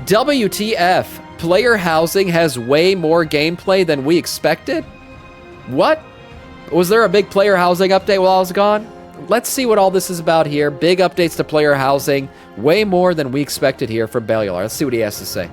WTF? Player housing has way more gameplay than we expected? What? Was there a big player housing update while I was gone? Let's see what all this is about here. Big updates to player housing. Way more than we expected here from Bellular. Let's see what he has to say.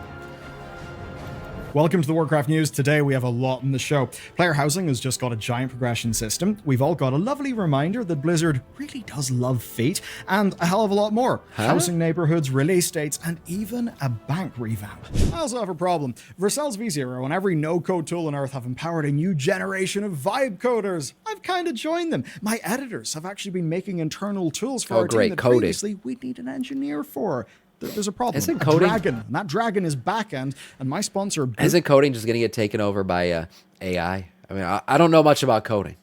Welcome to the Warcraft News. Today we have a lot in the show. Player housing has just got a giant progression system. We've all got a lovely reminder that Blizzard really does love feet, and a hell of a lot more. Housing neighborhoods, release dates, and even a bank revamp. I also have a problem. Vercel's V0 and every no-code tool on Earth have empowered a new generation of vibe coders. I've kind of joined them. My editors have actually been making internal tools for our team that previously we'd need an engineer for. There's a problem. Isn't coding? Dragon. And that dragon is backend, and my sponsor... Isn't coding just going to get taken over by AI? I mean, I don't know much about coding.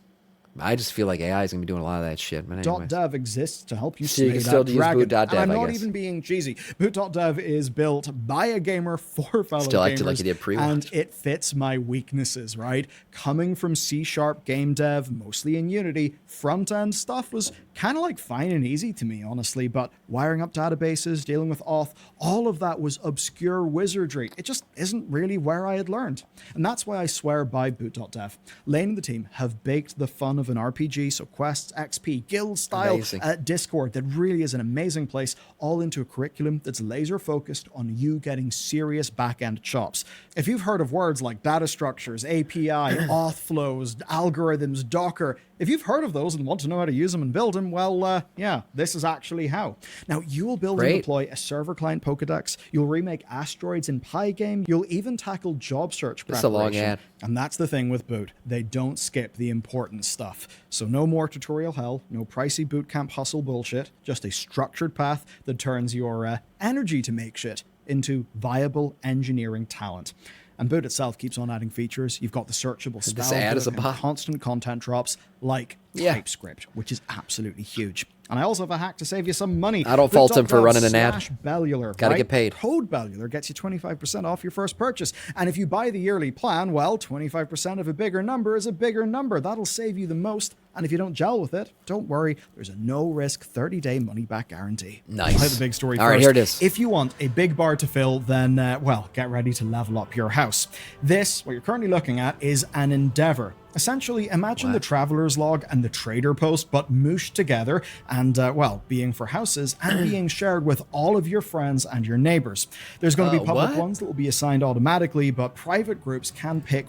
I just feel like AI is going to be doing a lot of that shit. But anyway. .dev exists to help you slay that dragon. Boot.dev, and I'm not even being cheesy. Boot.dev is built by a gamer for fellow Still gamers. acted like you did pre-watch. And it fits my weaknesses, right? Coming from C# game dev, mostly in Unity, front-end stuff was kind of like fine and easy to me, honestly, but wiring up databases, dealing with auth, all of that was obscure wizardry. It just isn't really where I had learned. And that's why I swear by Boot.dev. Lane and the team have baked the fun of an RPG, so quests, XP, guild style, Discord, that really is an amazing place, all into a curriculum that's laser focused on you getting serious back-end chops. If you've heard of words like data structures, API, auth flows, algorithms, Docker, if you've heard of those and want to know how to use them and build them, well, yeah, this is actually how. Now, you will build and deploy a server client Pokedex, you'll remake asteroids in Pygame, you'll even tackle job search preparation. It's a long ad. And that's the thing with Boot. They don't skip the important stuff. So no more tutorial hell, no pricey bootcamp hustle bullshit, just a structured path that turns your energy to make shit into viable engineering talent. And Boot itself keeps on adding features. You've got the searchable style, constant content drops like TypeScript, which is absolutely huge. And I also have a hack to save you some money. I don't fault him for running an ad. Bellular, Gotta get paid. Code Bellular gets you 25% off your first purchase. And if you buy the yearly plan, well, 25% of a bigger number is a bigger number. That'll save you the most. And if you don't gel with it, don't worry. There's a no-risk 30-day money-back guarantee. Nice. I'll hit the big story first. All right, here it is. If you want a big bar to fill, then, well, get ready to level up your house. This, what you're currently looking at, is an endeavor. Essentially, imagine the Traveler's Log and the Trader Post, but mooshed together and, well, being for houses and being shared with all of your friends and your neighbors. There's going to be public ones that will be assigned automatically, but private groups can pick.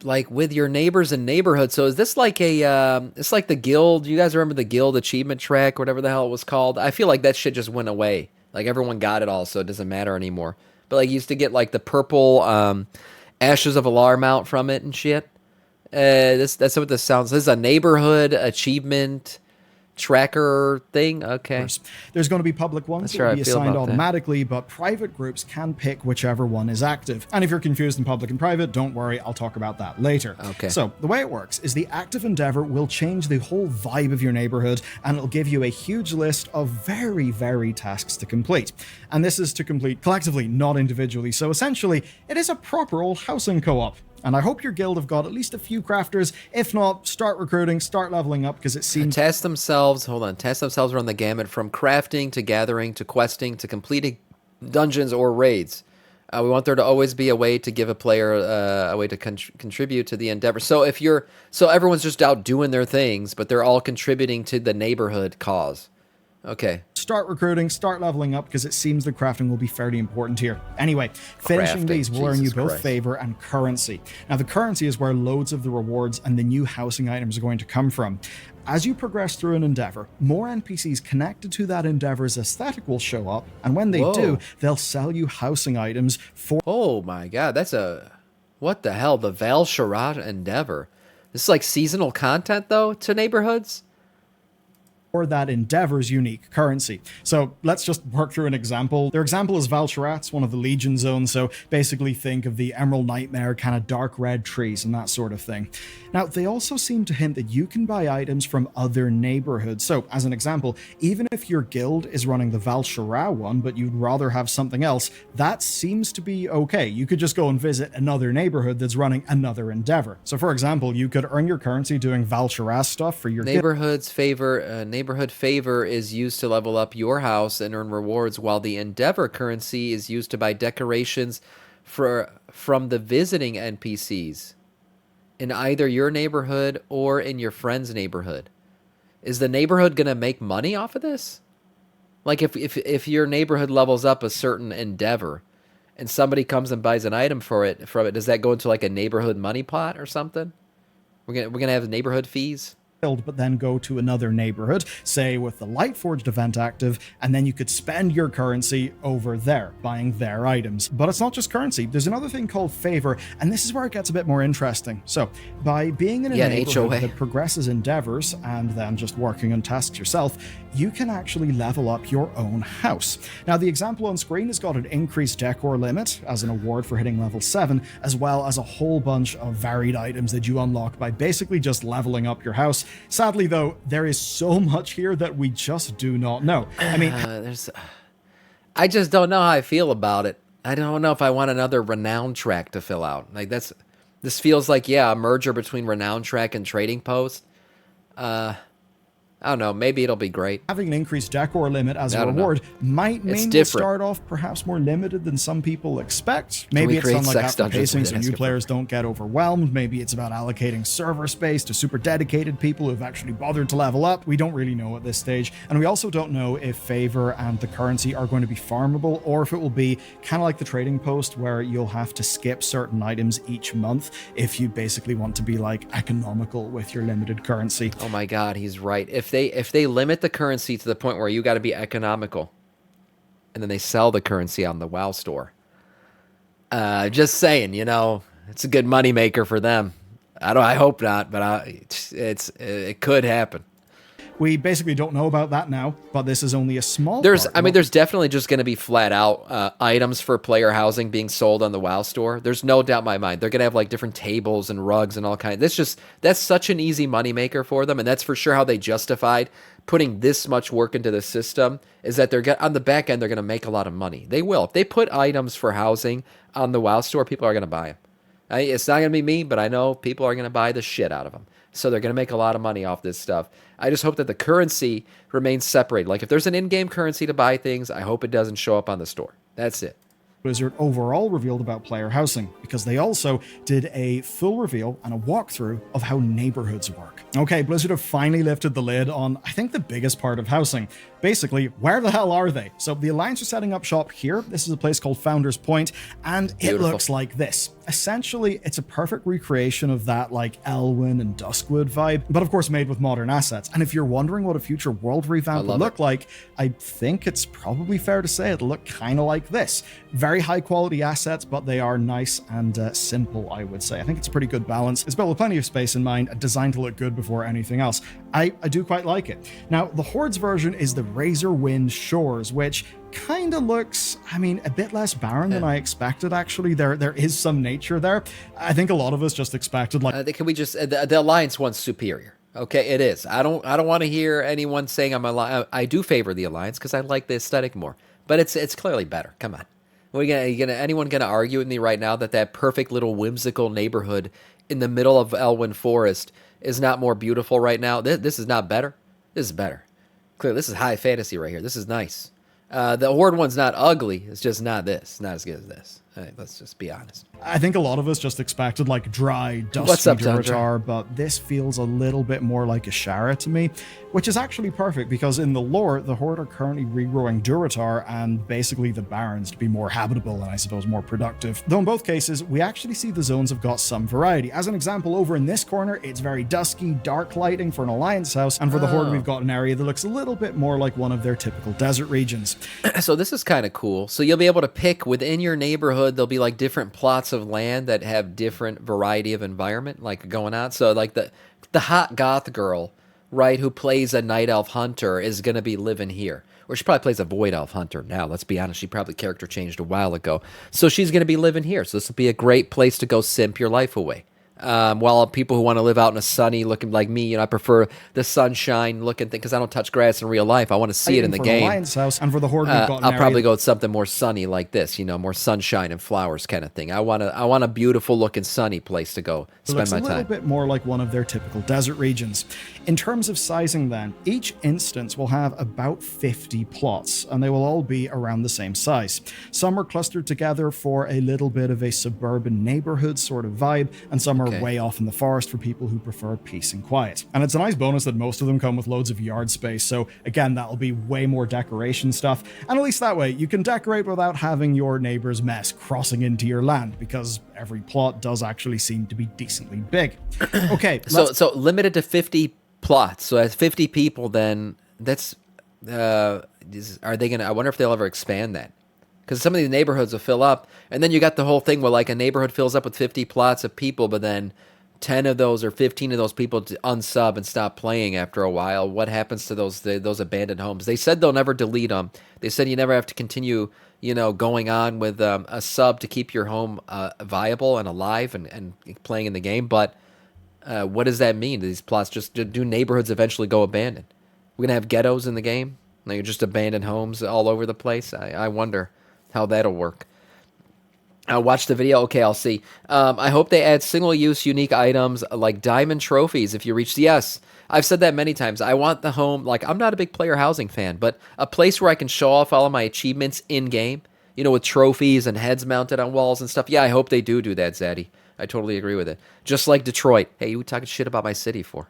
Like with your neighbors and neighborhoods. So is this like it's like the guild? You guys remember the guild achievement track, whatever the hell it was called? I feel like that shit just went away. Like everyone got it all, so it doesn't matter anymore. But like you used to get like the purple Ashes of Alar mount from it and shit. That's what this sounds. This is a neighborhood achievement tracker thing. Okay. There's going to be public ones that will be assigned automatically, but private groups can pick whichever one is active. And if you're confused in public and private, don't worry, I'll talk about that later. Okay. So the way it works is the active endeavor will change the whole vibe of your neighborhood, and it'll give you a huge list of very, very tasks to complete. And this is to complete collectively, not individually. So essentially, it is a proper old housing co-op. And I hope your guild have got at least a few crafters. If not, start recruiting, start leveling up, because it seems... Test themselves run the gamut from crafting to gathering to questing to completing dungeons or raids. We want there to always be a way to give a player a way to contribute to the endeavor. So everyone's just out doing their things, but they're all contributing to the neighborhood cause. Okay. Start recruiting, start leveling up, because it seems the crafting will be fairly important here. Anyway, finishing these will earn you both favor and currency. Now, the currency is where loads of the rewards and the new housing items are going to come from. As you progress through an endeavor, more NPCs connected to that endeavor's aesthetic will show up, and when they do, they'll sell you housing items for... Oh my god, that's a... What the hell? The Val Sharat endeavor. This is like seasonal content, though, to neighborhoods? Or that endeavor's unique currency. So let's just work through an example. Their example is Valsharat's, one of the Legion zones, so basically think of the Emerald Nightmare, kind of dark red trees and that sort of thing. Now, they also seem to hint that you can buy items from other neighborhoods. So, as an example, even if your guild is running the Valshara one, but you'd rather have something else, that seems to be okay. You could just go and visit another neighborhood that's running another endeavor. So, for example, you could earn your currency doing Valshara stuff for your neighborhoods favor neighborhood favor is used to level up your house and earn rewards, while the endeavor currency is used to buy decorations from the visiting NPCs in either your neighborhood or in your friend's neighborhood. Is the neighborhood going to make money off of this? Like if your neighborhood levels up a certain endeavor and somebody comes and buys an item from it, does that go into like a neighborhood money pot or something? We're gonna have neighborhood fees. But then go to another neighborhood, say with the Lightforged event active, and then you could spend your currency over there, buying their items. But it's not just currency. There's another thing called favor, and this is where it gets a bit more interesting. So, by being in a neighborhood that progresses endeavors and then just working on tasks yourself, you can actually level up your own house. Now, the example on screen has got an increased decor limit as an award for hitting level 7, as well as a whole bunch of varied items that you unlock by basically just leveling up your house. Sadly, though, there is so much here that we just do not know. I mean, I just don't know how I feel about it. I don't know if I want another renown track to fill out. Like this feels like, a merger between renown track and trading post. I don't know. Maybe it'll be great. Having an increased decor limit as a reward might mean we'll start off perhaps more limited than some people expect. Maybe it's on like after pacing so new players don't get overwhelmed. Maybe it's about allocating server space to super dedicated people who've actually bothered to level up. We don't really know at this stage. And we also don't know if favor and the currency are going to be farmable or if it will be kind of like the trading post where you'll have to skip certain items each month if you basically want to be like economical with your limited currency. Oh my God, he's right. If they limit the currency to the point where you got to be economical, and then they sell the currency on the WoW store, just saying, it's a good moneymaker for them. I hope not, but it could happen. We basically don't know about that now, but this is only a small There's definitely just going to be flat out items for player housing being sold on the WoW store. There's no doubt in my mind. They're going to have like different tables and rugs and all kinds. That's such an easy moneymaker for them, and that's for sure how they justified putting this much work into the system, is that on the back end, they're going to make a lot of money. They will. If they put items for housing on the WoW store, people are going to buy them. It's not going to be me, but I know people are going to buy the shit out of them. So they're going to make a lot of money off this stuff. I just hope that the currency remains separated. Like if there's an in-game currency to buy things, I hope it doesn't show up on the store. That's it. Blizzard overall revealed about player housing, because they also did a full reveal and a walkthrough of how neighborhoods work. Okay, Blizzard have finally lifted the lid on, I think, the biggest part of housing. Basically, where the hell are they? So the Alliance are setting up shop here. This is a place called Founders Point, and it looks like this. Essentially, it's a perfect recreation of that like Elwyn and Duskwood vibe, but of course made with modern assets. And if you're wondering what a future world revamp would look like, I think it's probably fair to say it'll look kind of like this. Very high quality assets, but they are nice and simple, I would say. I think it's a pretty good balance. It's built with plenty of space in mind, designed to look good before anything else. I do quite like it. Now, the Horde's version is the Razorwind Shores, which kind of looks, a bit less barren than I expected, actually. There is some nature there. I think a lot of us just expected, like... can we just... the Alliance one's superior. Okay, it is. I don't want to hear anyone saying I do favor the Alliance because I like the aesthetic more. But it's clearly better. Come on. Anyone gonna argue with me right now that perfect little whimsical neighborhood in the middle of Elwyn Forest is not more beautiful right now? This is not better. This is better. Clearly, this is high fantasy right here. This is nice. The Horde one's not ugly. It's just not this. Not as good as this. Let's just be honest. I think a lot of us just expected like dry, dusty Durotar, but this feels a little bit more like Ashara to me, which is actually perfect because in the lore, the Horde are currently regrowing Durotar and basically the Barrens to be more habitable and I suppose more productive. Though in both cases, we actually see the zones have got some variety. As an example, over in this corner, it's very dusky, dark lighting for an Alliance house, and for the Horde, we've got an area that looks a little bit more like one of their typical desert regions. So this is kind of cool. So you'll be able to pick within your neighborhood, there'll be like different plots of land that have different variety of environment like going on. So like the hot goth girl, right, who plays a night elf hunter is going to be living here. Or she probably plays a void elf hunter now, let's be honest. She probably character changed a while ago. So she's going to be living here. So this will be a great place to go simp your life away. While people who want to live out in a sunny looking like me, I prefer the sunshine looking thing because I don't touch grass in real life. I want to see it in Fighting the for an game. alliance house, and for the horde we've got an I'll area. probably go with something more sunny like this, more sunshine and flowers kind of thing. I want a beautiful looking sunny place to go It spend looks a my little time. bit more like one of their typical desert regions. In terms of sizing then, each instance will have about 50 plots, and they will all be around the same size. Some are clustered together for a little bit of a suburban neighborhood sort of vibe, and some are Okay. way off in the forest for people who prefer peace and quiet. And it's a nice bonus that most of them come with loads of yard space, so again, that'll be way more decoration stuff, and at least that way, you can decorate without having your neighbor's mess crossing into your land, because every plot does actually seem to be decently big. Okay, So limited to 50 plots. So as 50 people, then that's are they gonna? I wonder if they'll ever expand that. Because some of these neighborhoods will fill up, and then you got the whole thing where like a neighborhood fills up with 50 plots of people, but then 10 of those or 15 of those people unsub and stop playing after a while. What happens to those abandoned homes? They said they'll never delete them. They said you never have to continue, going on with a sub to keep your home viable and alive and playing in the game. But what does that mean? Do these plots do neighborhoods eventually go abandoned? We're gonna have ghettos in the game, like just abandoned homes all over the place. I wonder how that'll work. I'll watch the video. Okay, I'll see. I hope they add single-use unique items like diamond trophies if you reach the yes. I've said that many times. I want the home, like I'm not a big player housing fan, but a place where I can show off all of my achievements in-game, with trophies and heads mounted on walls and stuff. Yeah, I hope they do that, Zaddy. I totally agree with it. Just like Detroit. Hey, you talking shit about my city for?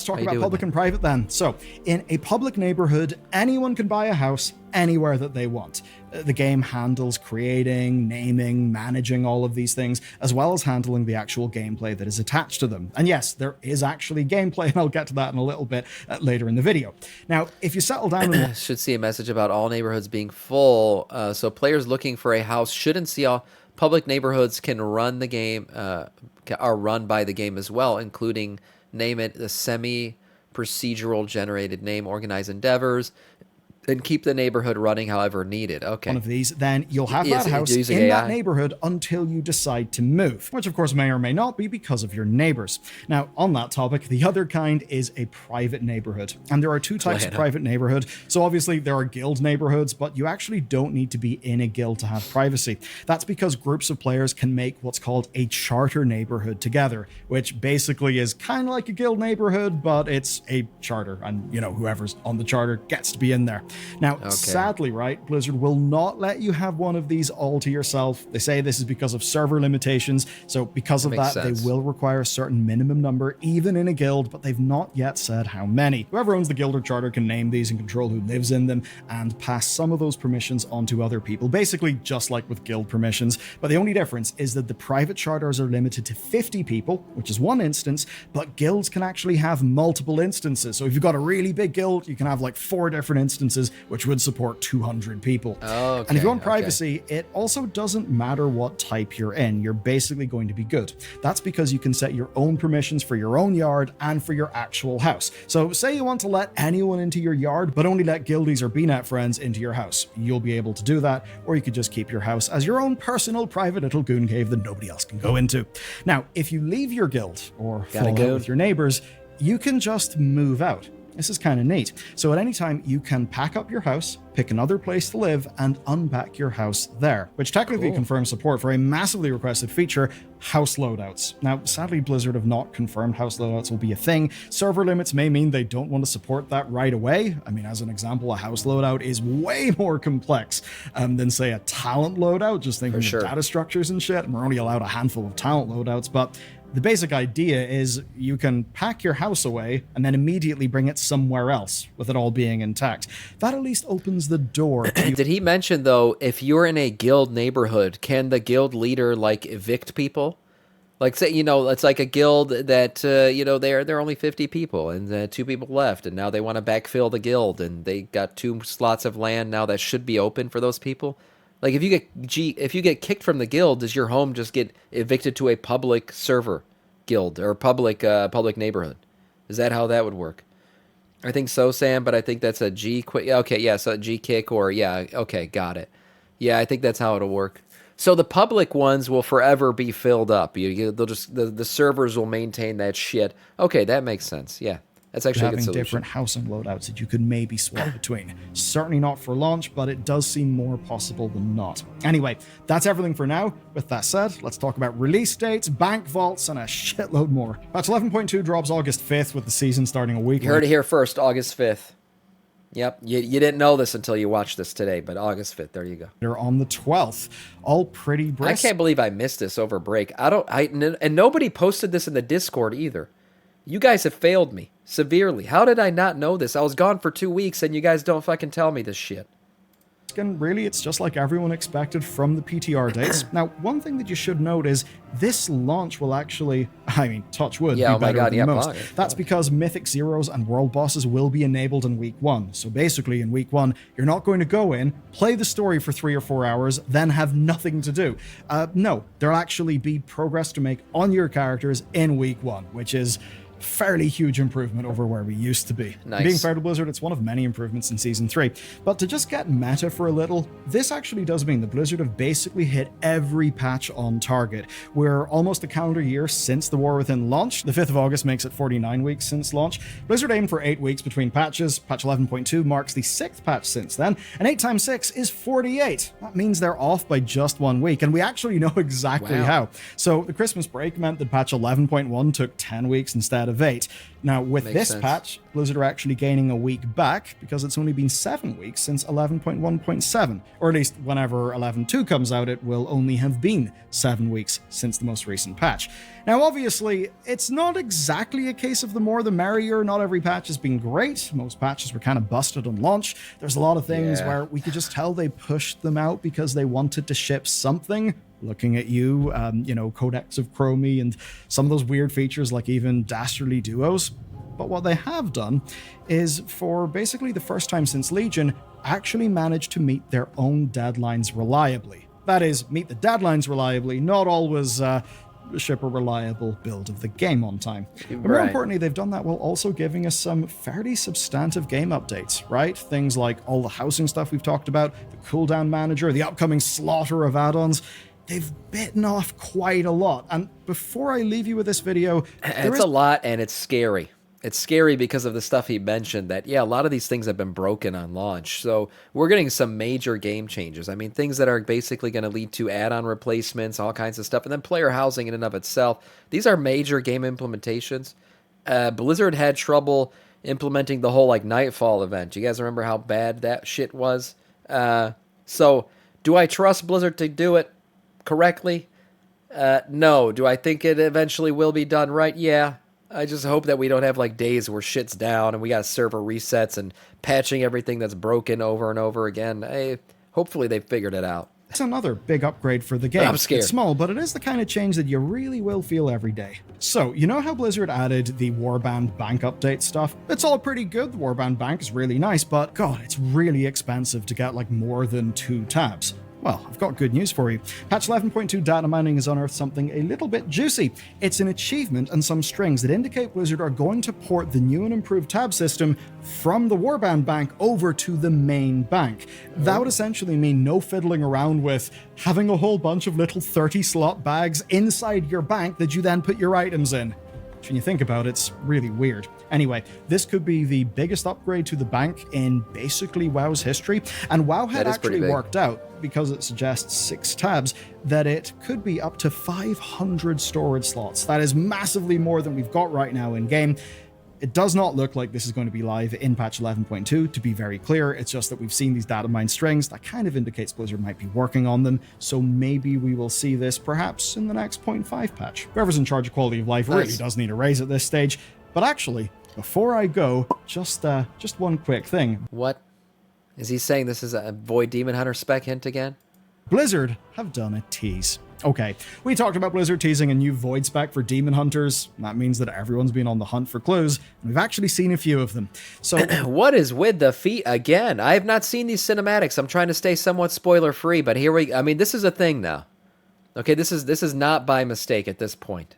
let's talk How you about doing, public man? and private then. So, in a public neighborhood, anyone can buy a house anywhere that they want. The game handles creating, naming, managing all of these things, as well as handling the actual gameplay that is attached to them. And yes, there is actually gameplay, and I'll get to that in a little bit later in the video. Now, if you settle down in Should see a message about all neighborhoods being full. So players looking for a house shouldn't see all public neighborhoods can run the game, are run by the game as well, including name it the semi-procedural generated name, organize endeavors, and keep the neighborhood running however needed. Okay. one of these, then you'll have Is that it house using in that AI? neighborhood until you decide to move, which of course may or may not be because of your neighbors. Now, on that topic, the other kind is a private neighborhood. And there are two types of Atlanta. private neighborhood. So obviously there are guild neighborhoods, but you actually don't need to be in a guild to have privacy. That's because groups of players can make what's called a charter neighborhood together, which basically is kind of like a guild neighborhood, but it's a charter, and whoever's on the charter gets to be in there. Now, sadly, right, Blizzard will not let you have one of these all to yourself. They say this is because of server limitations, so because of makes that, sense. they will require a certain minimum number, even in a guild, but they've not yet said how many. Whoever owns the guild or charter can name these and control who lives in them, and pass some of those permissions on to other people, basically just like with guild permissions. But the only difference is that the private charters are limited to 50 people, which is one instance, but guilds can actually have multiple instances. So if you've got a really big guild, you can have like 4 different instances, which would support 200 people. Okay, And if you want okay. privacy, it also doesn't matter what type you're in. You're basically going to be good. That's because you can set your own permissions for your own yard and for your actual house. So say you want to let anyone into your yard, but only let guildies or BNet friends into your house. You'll be able to do that, or you could just keep your house as your own personal private little goon cave that nobody else can go into. Now, if you leave your guild or fall out goon. with your neighbors, you can just move out. This is kind of neat. So at any time, you can pack up your house, pick another place to live, and unpack your house there, which technically confirms support for a massively requested feature, house loadouts. Now, sadly, Blizzard have not confirmed house loadouts will be a thing. Server limits may mean they don't want to support that right away. I mean, as an example, a house loadout is way more complex than, say, a talent loadout, just thinking sure. of data structures and shit, and we're only allowed a handful of talent loadouts, but the basic idea is you can pack your house away and then immediately bring it somewhere else with it all being intact. That at least opens the door to you. Did he mention though, if you're in a guild neighborhood, can the guild leader like evict people? Like say, it's like a guild that they're only 50 people and 2 people left, and now they want to backfill the guild, and they got 2 slots of land now that should be open for those people. Like if you get kicked from the guild, does your home just get evicted to a public server guild or public neighborhood? Is that how that would work? I think so, Sam, but I think that's a G quick. Okay, yeah, so a G kick or yeah, okay, got it. Yeah, I think that's how it'll work. So the public ones will forever be filled up. They'll just the servers will maintain that shit. Okay, that makes sense. Yeah, that's actually a good Having solution. different housing loadouts that you could maybe swap between. Certainly not for launch, but it does seem more possible than not. Anyway, that's everything for now. With that said, let's talk about release dates, bank vaults, and a shitload more. Patch 11.2 drops August 5th with the season starting a week You heard it here first, August 5th. Yep, you didn't know this until you watched this today, but August 5th, there you go. They're on the 12th. All pretty brisk. I can't believe I missed this over break. And nobody posted this in the Discord either. You guys have failed me severely. How did I not know this? I was gone for 2 weeks and you guys don't fucking tell me this shit. And really, it's just like everyone expected from the PTR dates. Now, one thing that you should note is this launch will actually, touch wood, be better than most. That's because Mythic Zeros and World Bosses will be enabled in Week 1. So basically, in Week 1, you're not going to go in, play the story for 3 or 4 hours, then have nothing to do. No, there'll actually be progress to make on your characters in Week 1, which is fairly huge improvement over where we used to be. Nice. Being fair to Blizzard, it's one of many improvements in Season 3. But to just get meta for a little, this actually does mean that Blizzard have basically hit every patch on target. We're almost a calendar year since the War Within launched. The 5th of August makes it 49 weeks since launch. Blizzard aimed for 8 weeks between patches. Patch 11.2 marks the 6th patch since then, and 8 times 6 is 48. That means they're off by just 1 week, and we actually know exactly how. So the Christmas break meant that patch 11.1 took 10 weeks instead of 8. Now, with this patch, Blizzard are actually gaining a week back because it's only been 7 weeks since 11.1.7. Or at least whenever 11.2 comes out, it will only have been 7 weeks since the most recent patch. Now, obviously, it's not exactly a case of the more the merrier. Not every patch has been great. Most patches were kind of busted on launch. There's a lot of things where we could just tell they pushed them out because they wanted to ship something. Looking at you, Codex of Chromie and some of those weird features like even Dastardly Duos. But what they have done is, for basically the first time since Legion, actually managed to meet their own deadlines reliably. That is, meet the deadlines reliably, not always ship a reliable build of the game on time. But more importantly, they've done that while also giving us some fairly substantive game updates, right? Things like all the housing stuff we've talked about, the cooldown manager, the upcoming slaughter of add-ons. They've bitten off quite a lot. And before I leave you with this video, it's a lot and it's scary. It's scary because of the stuff he mentioned that, a lot of these things have been broken on launch. So we're getting some major game changes. I mean, things that are basically going to lead to add-on replacements, all kinds of stuff. And then player housing in and of itself. These are major game implementations. Blizzard had trouble implementing the whole Nightfall event. You guys remember how bad that shit was? So do I trust Blizzard to do it correctly? No. Do I think it eventually will be done right? Yeah. I just hope that we don't have days where shit's down and we got server resets and patching everything that's broken over and over again. Hopefully they figured it out. It's another big upgrade for the game. I'm scared. It's small, but it is the kind of change that you really will feel every day. So, you know how Blizzard added the Warband Bank update stuff? It's all pretty good. The Warband Bank is really nice, but God, it's really expensive to get more than 2 tabs. Well, I've got good news for you. Patch 11.2 data mining has unearthed something a little bit juicy. It's an achievement and some strings that indicate Blizzard are going to port the new and improved tab system from the Warband Bank over to the main bank. That would essentially mean no fiddling around with having a whole bunch of little 30-slot bags inside your bank that you then put your items in. When you think about it, it's really weird. Anyway, this could be the biggest upgrade to the bank in basically WoW's history, and WoW had actually worked out, because it suggests 6 tabs, that it could be up to 500 storage slots. That is massively more than we've got right now in-game. It does not look like this is going to be live in patch 11.2, to be very clear. It's just that we've seen these data mine strings. That kind of indicates Blizzard might be working on them, so maybe we will see this perhaps in the next 0.5 patch. Whoever's in charge of quality of life really does need a raise at this stage. But actually, before I go, just one quick thing. What? Is he saying this is a Void Demon Hunter spec hint again? Blizzard have done a tease. Okay, we talked about Blizzard teasing a new Void spec for Demon Hunters. That means that everyone's been on the hunt for clues, and we've actually seen a few of them. So, what is with the feet again? I have not seen these cinematics. I'm trying to stay somewhat spoiler-free, but this is a thing now. Okay, this is not by mistake at this point.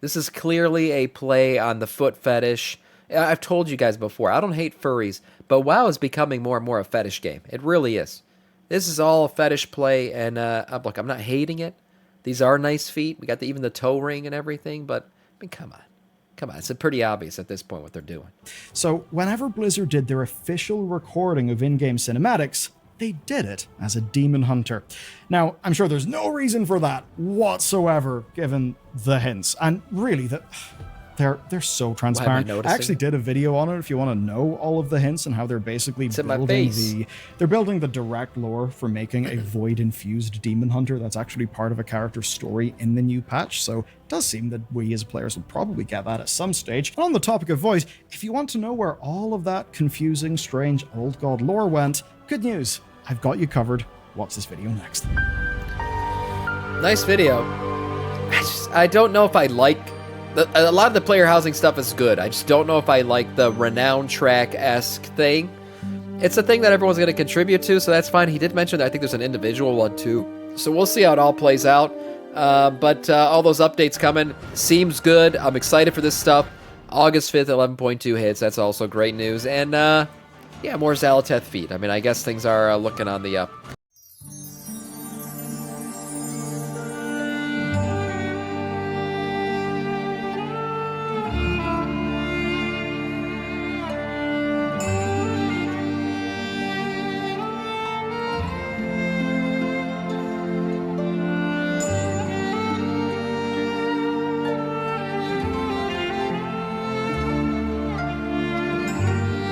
This is clearly a play on the foot fetish. I've told you guys before, I don't hate furries, but WoW is becoming more and more a fetish game. It really is. This is all fetish play, and look, I'm not hating it. These are nice feet. We got even the toe ring and everything, but I mean, come on. Come on, it's pretty obvious at this point what they're doing. So whenever Blizzard did their official recording of in-game cinematics, they did it as a demon hunter. Now, I'm sure there's no reason for that whatsoever, given the hints. And really, they're so transparent. I actually did a video on it if you want to know all of the hints and how they're basically building the direct lore for making a void-infused demon hunter that's actually part of a character's story in the new patch. So it does seem that we as players will probably get that at some stage. And on the topic of void, if you want to know where all of that confusing, strange old god lore went, good news. I've got you covered. Watch this video next. Nice video. I don't know if I like... A lot of the player housing stuff is good. I just don't know if I like the renown track-esque thing. It's a thing that everyone's going to contribute to, so that's fine. He did mention that I think there's an individual one too. So we'll see how it all plays out. But all those updates coming seems good. I'm excited for this stuff. August 5th, 11.2 hits. That's also great news. And yeah, more Xal'atath feet. I mean, I guess things are looking on the up.